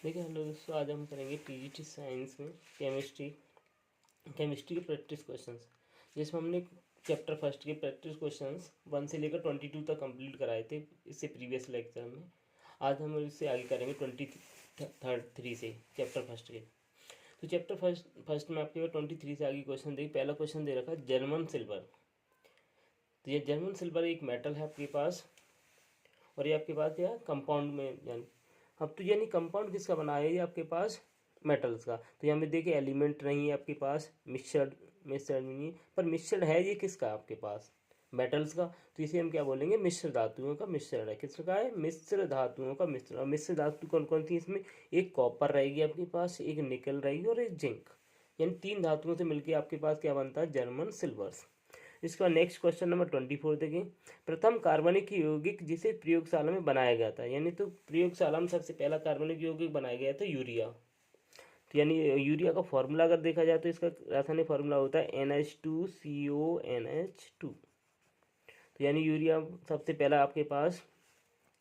देखिए हेलो दोस्तों, आज हम करेंगे टीजीटी साइंस में केमिस्ट्री के प्रैक्टिस क्वेश्चंस, जिसमें हमने चैप्टर फर्स्ट के प्रैक्टिस क्वेश्चंस 1 से लेकर 22 तक कंप्लीट कराए थे इससे प्रीवियस लेक्चर में। आज हम इससे आगे करेंगे 23 से चैप्टर फर्स्ट के। तो चैप्टर फर्स्ट में आपके 23 से आगे क्वेश्चन देखिए। पहला क्वेश्चन दे रखा है जर्मन सिल्वर। तो ये जर्मन सिल्वर एक मेटल है आपके पास, और ये आपके पास क्या कंपाउंड में, यानी अब तो यानी कंपाउंड किसका बना है, ये आपके पास मेटल्स का। तो यहाँ पे देखिए एलिमेंट नहीं है आपके पास, मिक्सचर नहीं है, पर मिक्सचर है ये किसका आपके पास, मेटल्स का। तो इसे हम क्या बोलेंगे, मिश्र धातुओं का मिश्रण है। किसका है, मिश्र धातुओं का मिश्रण। और मिश्र धातु कौन कौन सी इसमें, एक कॉपर रहेगी आपके पास, एक निकल रहेगी और एक जिंक, यानी 3 धातुओं से मिलकर आपके पास क्या बनता है, जर्मन सिल्वर्स। इसका नेक्स्ट क्वेश्चन नंबर 24 देखें। प्रथम कार्बनिक यौगिक जिसे प्रयोगशाला में बनाया गया था, यानी तो प्रयोगशाला में सबसे पहला कार्बनिक यौगिक बनाया गया था यूरिया। तो यानी यूरिया का फॉर्मूला अगर देखा जाए तो इसका रासायनिक फॉर्मूला होता है NH2CONH2। तो यानी यूरिया सबसे पहला आपके पास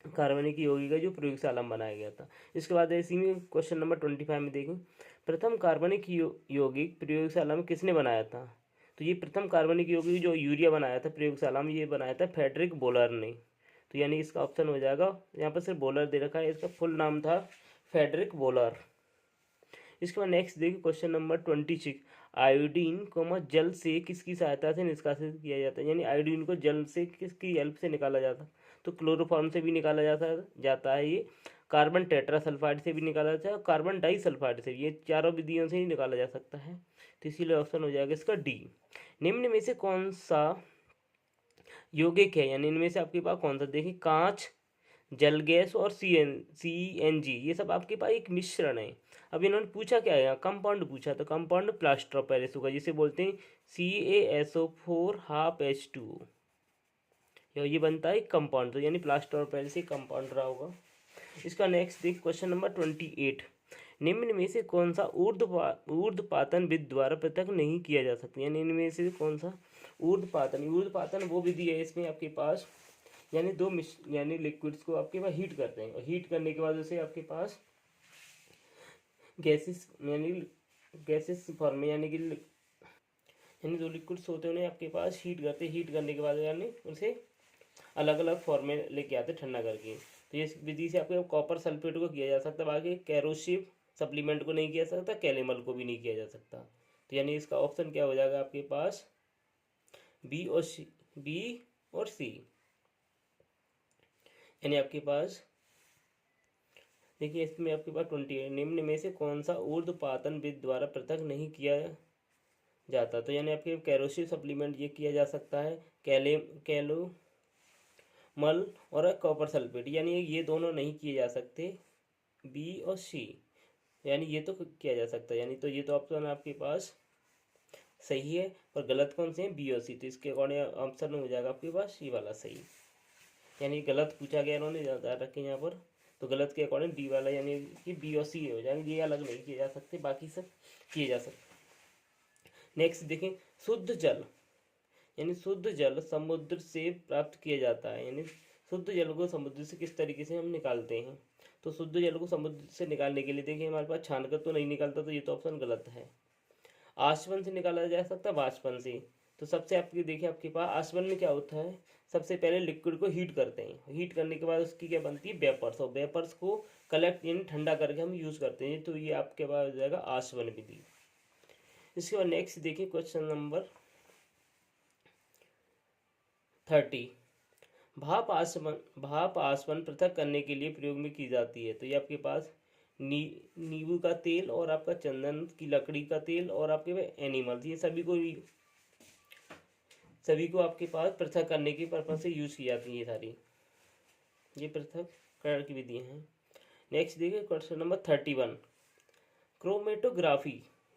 कार्बनिक यौगिक है जो प्रयोगशाला में बनाया गया था। इसके बाद इसी में क्वेश्चन नंबर 25 में देखें, प्रथम कार्बनिक यौगिक प्रयोगशाला में किसने बनाया था। तो ये प्रथम कार्बनिक यौगिक जो यूरिया बनाया था प्रयोगशाला में, ये बनाया था फ्रेडरिक बोलर ने। तो यानी इसका ऑप्शन हो जाएगा, यहाँ पर सिर्फ बोलर दे रखा है, इसका फुल नाम था फ्रेडरिक बोलर। इसके बाद नेक्स्ट देखिए क्वेश्चन नंबर 26। आयोडीन को जल से किसकी सहायता से निष्कासित किया जाता है, यानी आयोडीन को जल से किसकी हेल्प से निकाला जाता है। तो क्लोरोफॉर्म से भी निकाला जाता है ये, कार्बन टेट्रासल्फाइड से भी निकाला जाता है, और कार्बन डाई सल्फाइड से, ये चारों विधियों से ही निकाला जा सकता है। तो इसीलिए ऑप्शन हो जाएगा इसका डी। निम्न में से कौन सा यौगिक है, यानी इनमें से आपके पास कौन सा, देखिए कांच, जल गैस और CNG, ये सब आपके पास एक मिश्रण है। अब इन्होंने पूछा क्या है, कंपाउंड पूछा, तो कंपाउंड प्लास्टर ऑफ पेरिस होगा, जिसे बोलते हैं CaSO4 ½ H2O। ये बनता है कंपाउंड, तो यानी plaster of Paris he compound रहा होगा। इसका नेक्स्ट देख क्वेश्चन नंबर 28। निम्न में से कौन सा ऊर्ध्वपातन विधि द्वारा पृथक नहीं किया जा सकता, यानी इनमें से कौन सा ऊर्ध्वपातन वो विधि है इसमें आपके पास, यानी यानी लिक्विड्स को आपके पास हीट करते हैं, और हीट करने के बाद उसे आपके पास गैसेस फॉर्म में, यानी जो लिक्विड्स होते हैं उन्हें आपके पास हीट करते हैं, हीट करने के बाद यानी उसे अलग अलग फॉर्म में लेके आते ठंडा करके। तो इस विधि से आपके कॉपर सल्फेट को किया जा सकता है, बाकी कैरोसिव सप्लीमेंट को नहीं किया जा सकता, कैलेमल को भी नहीं किया जा सकता। तो यानी इसका ऑप्शन क्या हो जाएगा आपके पास, बी और सी। यानी आपके पास देखिए इसमें आपके पास 20 निम्न में से कौन सा ऊर्ध्वपातन विधि द्वारा पृथक नहीं किया जाता। तो यानी आपके कैरोसिव सप्लीमेंट ये किया जा सकता है, कैलोमल और कॉपर सल्फेट, यानी ये दोनों नहीं किए जा सकते, बी और सी, यानी ये तो किया जा सकता है। यानी तो ये तो ऑप्शन आपके पास सही है, और गलत कौन से हैं, बी और सी। तो इसके अकॉर्डिंग ऑप्शन हो जाएगा आपके पास ये वाला सही, यानी गलत पूछा गया इन्होंने ज़्यादा रखे यहाँ पर, तो गलत के अकॉर्डिंग डी वाला, यानी कि बी और सी हो जाएंगे, ये अलग नहीं किए जा सकते, बाकी सब किए जा सकते। नेक्स्ट देखें, शुद्ध जल, यानी शुद्ध जल समुद्र से प्राप्त किया जाता है, यानी शुद्ध जल को समुद्र से किस तरीके से हम निकालते हैं। तो शुद्ध जल को समुद्र से निकालने के लिए देखिए हमारे पास छानकर तो नहीं निकलता, तो ये तो ऑप्शन गलत है। आचमन से निकाला जा सकता है, वाष्पन से। तो सबसे आपकी देखिए आपके पास आचमन में क्या होता है, सबसे पहले लिक्विड को हीट करते हैं, हीट करने के बाद उसकी क्या बनती है, वेपर्स, और वेपर्स को कलेक्ट यानी ठंडा करके हम यूज़ करते हैं। तो ये आपके पास हो जाएगा आचमन विधि। इसके बाद नेक्स्ट देखिए क्वेश्चन नंबर 30। भाप आसवन पृथक करने के लिए प्रयोग में की जाती है। तो ये आपके पास नींबू का तेल और आपका चंदन की लकड़ी का तेल और आपके पास एनिमल्स, ये सभी को आपके पास पृथक करने के पर्पज से यूज की जाती है ये सारी, ये पृथक्करण की विधियाँ हैं। नेक्स्ट देखिए क्वेश्चन नंबर 31।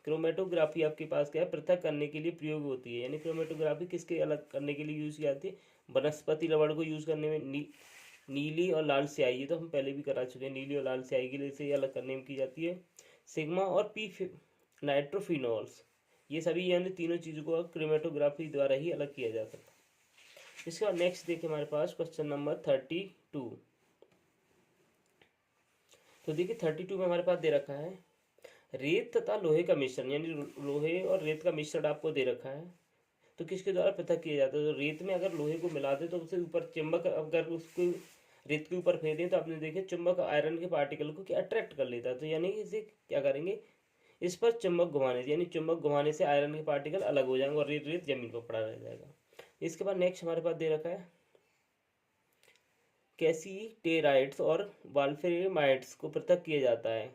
क्रोमेटोग्राफी आपके पास क्या है, पृथक करने के लिए प्रयोग होती है, यानी क्रोमेटोग्राफी किसके अलग करने के लिए यूज की जाती है, वनस्पति लवण को यूज करने में, नीली और लाल स्याही, ये तो हम पहले भी करा चुके हैं, नीली और लाल स्याही के लिए से अलग करने में की जाती है। सिग्मा और पी नाइट्रोफिनॉल्स, ये सभी यानी तीनों चीज़ों को क्रोमेटोग्राफी द्वारा ही अलग किया जा सकता है। इसके बाद नेक्स्ट देखिए हमारे पास क्वेश्चन नंबर 32। तो देखिए 32 में हमारे पास दे रखा है रेत तथा लोहे का मिश्रण, यानी लोहे और रेत का मिश्रण आपको दे रखा है, तो किसके द्वारा पृथक किया जाता है। तो रेत में अगर लोहे को मिला दे तो उससे ऊपर चुंबक, अगर उसको रेत के ऊपर फेंक दें तो आपने देखे चुंबक आयरन के पार्टिकल को क्या अट्रैक्ट कर लेता है, तो यानी इसे क्या करेंगे, इस पर चुंबक घुमाने से, यानी चुंबक घुमाने से आयरन के पार्टिकल अलग हो जाएंगे और रेत रेत जमीन पर पड़ा रह जाएगा। इसके बाद नेक्स्ट हमारे पास दे रखा है कैसीटेराइट्स और वाल्फ्रेमाइट्स को पृथक किया जाता है।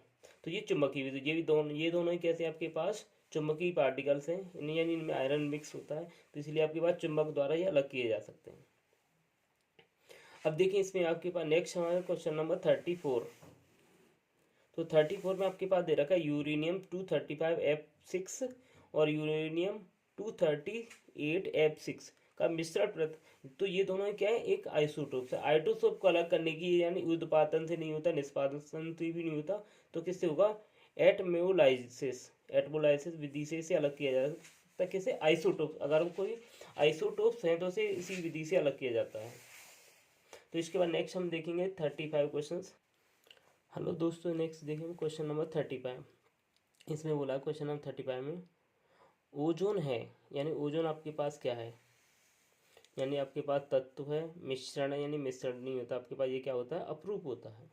तो ये चुंबकीय विद्युत, ये दोनों ही कैसे आपके पास चुंबकीय पार्टिकल्स हैं, यानी इनमें आयरन मिक्स होता है, तो इसलिए आपके पास चुंबक द्वारा ये अलग किए जा सकते हैं। अब देखिए इसमें आपके पास नेक्स्ट हमारा क्वेश्चन नंबर 34। तो 34 में आपके पास दे रखा है यूरेनियम 235F6 और यूरेनियम 238F6 का मिश्रण। तो ये दोनों क्या है, एक आइसोटोप से, आइसोटोप को अलग करने की, यानी उद्पातन से नहीं होता, निष्पादन से भी नहीं होता, तो किससे होगा, एटमोलाइसिस विधि से अलग किया जा सकता है। किसे, आइसोटोप, अगर कोई आइसोटोप्स हैं तो उसे इसी विधि से अलग किया जाता है। तो इसके बाद नेक्स्ट हम देखेंगे 35 क्वेश्चन। हेलो दोस्तों, नेक्स्ट देखेंगे क्वेश्चन नंबर 35। इसमें बोला क्वेश्चन नंबर 35 में ओजोन है, यानी ओजोन आपके पास क्या है, यानी आपके पास तत्व है, मिश्रण है, यानी मिश्रण नहीं होता आपके पास, ये क्या होता है, अपरूप होता है,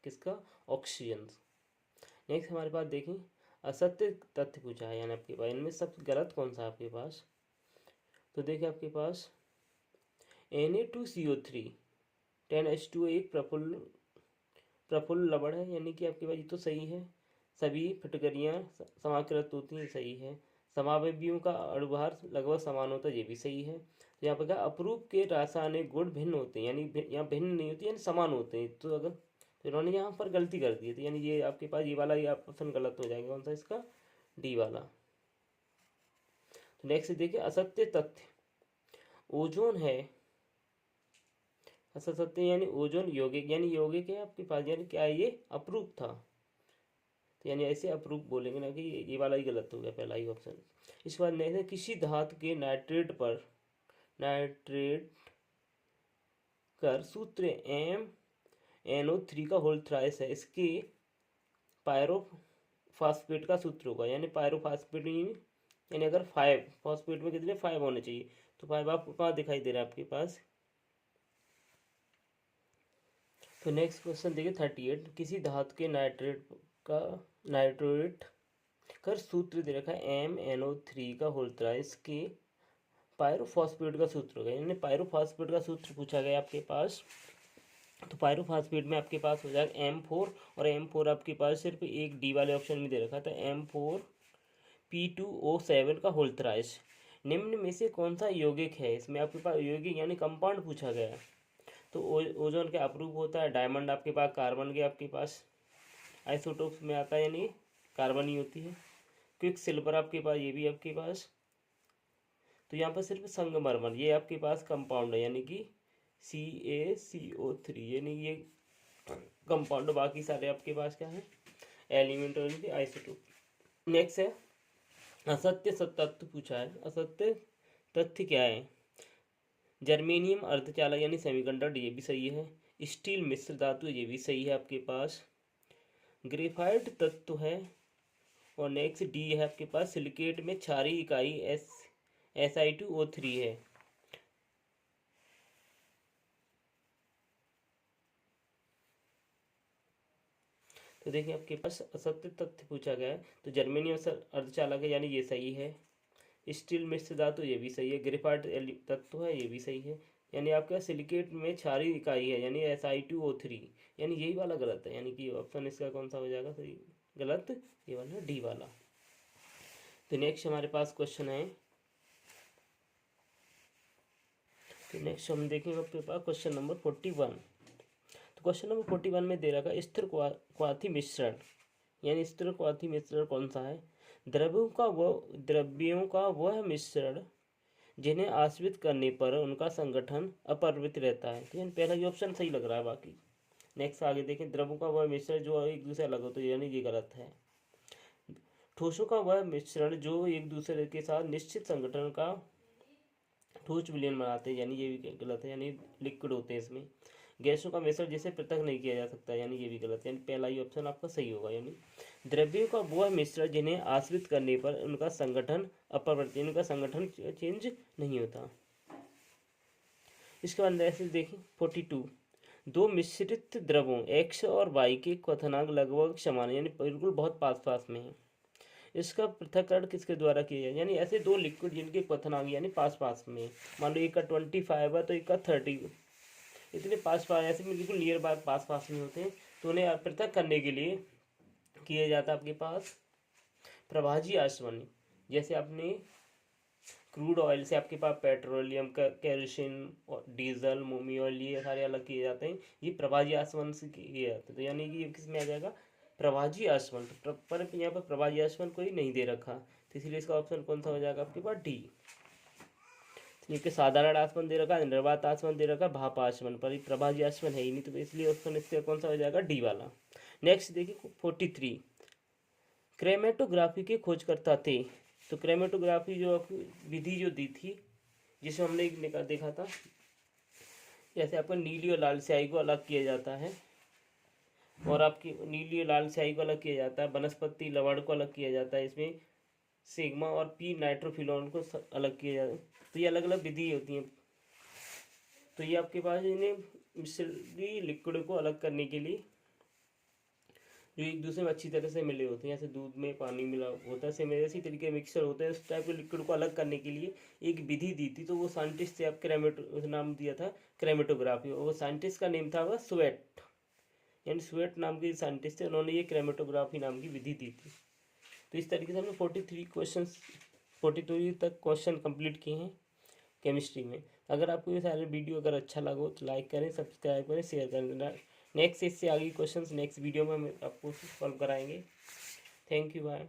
किसका, ऑक्सीजन। नेक्स्ट हमारे पास देखें असत्य तथ्य पूछा है, यानी आपके पास इनमें सबसे गलत कौन सा है आपके पास। तो देखिए आपके पास Na2CO3 10H2 एक प्रफुल्ल लवण है, यानी कि आपके पास ये तो सही है, सभी फटकरियाँ समाकृत होती हैं, सही है, समावयवियों का अणुभार लगभग समान होता है, ये भी सही है। तो यहाँ पर क्या, अपरूप के रासायनिक गुण भिन्न होते हैं, यानी यहाँ भिन्न नहीं होती, यानी समान होते हैं, तो अगर तो इन्होंने यहाँ पर गलती कर दी है, तो यानी ये आपके पास ये वाला ये ऑप्शन गलत हो जाएगा, कौन सा, इसका डी वाला। तो नेक्स्ट देखिए असत्य तथ्य, ओजोन है असत्य सत्य, यानी ओजोन यौगिक, यानी यौगिक है आपके पास, यानी क्या है, ये अपरूप था, तो यानी ऐसे अपरूप बोलेंगे ना, कि ये वाला ही गलत हो गया, पहला ही ऑप्शन। इसके बाद नेक्स्ट किसी धातु के नाइट्रेट कर सूत्र MnO3 का होल थ्राइस है, इसके पायरोफॉस्फेट का सूत्र होगा, यानी पायरोफॉस्फेट, यानी अगर 5 फॉस्फेट में कितने 5 होने चाहिए, तो 5 आपके पास दिखाई दे रहा है आपके पास। तो नेक्स्ट क्वेश्चन देखिए 38, किसी धातु के नाइट्रेट कर सूत्र दे रखा है MnO3 का होल थ्राइस के पायरोफॉस्फेट का सूत्र होगा, यानी पायरोफॉस्फेट का सूत्र पूछा गया आपके पास। तो पायरोफॉस्फेट में आपके पास हो जाएगा M4, और M4 आपके पास सिर्फ एक डी वाले ऑप्शन में दे रखा था, M4P2O7 का होल थ्राइस। निम्न में से कौन सा यौगिक है, इसमें आपके पास यौगिक यानी कंपाउंड पूछा गया है। तो ओजोन के अपरूप होता है, डायमंड आपके पास कार्बन के आपके पास आइसोटोप्स में आता है, यानी कार्बन ही होती है। क्विक सिल्वर आपके पास, ये भी आपके पास। तो यहाँ पर सिर्फ संगमरमर ये आपके पास कंपाउंड है, यानी कि CaCO3, यानी ये कंपाउंड, बाकी सारे आपके पास क्या है, एलिमेंट और इनके आइसोटोप। नेक्स्ट है असत्य तथ्य पूछा है, असत्य तथ्य क्या है, जर्मेनियम अर्धचालक यानी सेमीकंडक्टर, ये भी सही है, स्टील मिश्र धातु, ये भी सही है आपके पास, ग्रेफाइट तत्व है, और नेक्स्ट डी है आपके पास सिलिकेट में क्षारीय इकाई Si2O3 है। तो देखिए आपके पास असत्य तथ्य पूछा गया है, तो जर्मेनियम अर्धचालक है, यानी ये सही है, स्टील मिश्र धातु, ये भी सही है, ग्रेफाइट तत्व है, ये भी सही है, यानी आपका सिलिकेट में क्षारीय इकाई है, यानी Si2O3, यानी यही वाला गलत है, यानी कि ऑप्शन इसका कौन सा हो जाएगा सही, गलत, ये वाला डी वाला। तो नेक्स्ट हमारे पास क्वेश्चन है, तो नेक्स्ट हम देखेंगे आपके पास क्वेश्चन नंबर 41। तो क्वेश्चन नंबर 41 में दे रखा स्थिर क्वाथी मिश्रण, यानी स्थिर क्वाथी मिश्रण कौन सा है, द्रव्यों का वह मिश्रण जिन्हें आश्रित करने पर उनका संगठन अपरिवर्तित रहता है, तो यानी पहला ही ऑप्शन सही लग रहा है। बाकी नेक्स्ट आगे देखें, द्रव्यों का वह मिश्रण जो एक दूसरे अलग होता है, यानी ये गलत है। ठोसों का वह मिश्रण जो एक दूसरे के साथ निश्चित संगठन का ठोस विलयन बनाते हैं, यानी ये भी गलत है, यानी लिक्विड होते हैं इसमें। गैसों का मिश्रण जिसे पृथक नहीं किया जा सकता, यानी ये भी गलत है, यानी पहला ही ऑप्शन आपका सही होगा। यानी द्रव्यों का वह मिश्रण जिन्हें आश्रित करने पर उनका संगठन अपरिवर्तित, उनका संगठन चेंज नहीं होता। इसके बाद ऐसे देखिए 42, दो मिश्रित द्रवों x और y के क्वथनांक लगभग समान है, यानी बिल्कुल बहुत पास पास में है। इसका पृथक्करण किसके द्वारा किया जाए, यानी ऐसे दो लिक्विड जिनके क्वथनांक यानी पास पास में है, मान लो एक का 25 है तो एक का 30, इतने पास पास ऐसे बिल्कुल नियर बाय पास पास में होते हैं, तो उन्हें पृथक करने के लिए किया जाता है आपके पास प्रभाजी आसवन। जैसे आपने क्रूड ऑयल से आपके पास पेट्रोलियम का केरोसिन और डीजल मोमी ऑयल ये सारे अलग किए जाते हैं, ये प्रभाजी आसवन से किए जाते हैं। तो यानी कि ये किस में आ जाएगा, प्रभाजी आसवन। तो पर यहाँ पर प्रभाजी आसवन कोई नहीं दे रखा, तो इसलिए इसका ऑप्शन कौन सा हो जाएगा आपके पास डी। इसलिए साधारण आसवन दे रखा, निर्वात आसवन दे रखा, भाप आसवन, पर प्रभाजी आसवन है ही नहीं, तो इसलिए ऑप्शन इसका कौन सा हो जाएगा, डी वाला। नेक्स्ट देखिए 43, क्रेमेटोग्राफी के खोजकर्ता थे। तो क्रेमेटोग्राफी जो विधि जो दी थी, जिसमें हमने देखा था, जैसे आपका नीली और लाल स्याही को अलग किया जाता है, और आपकी नीली और लाल स्याही को अलग किया जाता है, वनस्पति लवण को अलग किया जाता है, इसमें सिग्मा और पी नाइट्रोफिलॉन को अलग किया जाता है। तो ये अलग अलग विधि होती हैं। तो ये आपके पास इन्हें मिश्री लिक्विड को अलग करने के लिए जो एक दूसरे में अच्छी तरह से मिले होते हैं, जैसे दूध में पानी मिला होता है, सेम इसी तरीके मिक्सर होता है, उस टाइप के लिक्विड को अलग करने के लिए एक विधि दी थी। तो वो साइंटिस्ट से आप नाम दिया था क्रेमेटोग्राफी, और वो साइंटिस्ट का नेम था वह स्वेट, यानी स्वेट नाम के साइंटिस्ट थे, उन्होंने ये क्रेमेटोग्राफी नाम की विधि दी थी। तो इस तरीके से हमने 42 तक क्वेश्चन कंप्लीट किए हैं केमिस्ट्री में। अगर आपको ये सारे वीडियो अगर अच्छा लगा तो लाइक करें, सब्सक्राइब करें, शेयर करें। नेक्स्ट इससे आगे क्वेश्चंस नेक्स्ट वीडियो में हम आपको सॉल्व कराएंगे। Thank you, bye.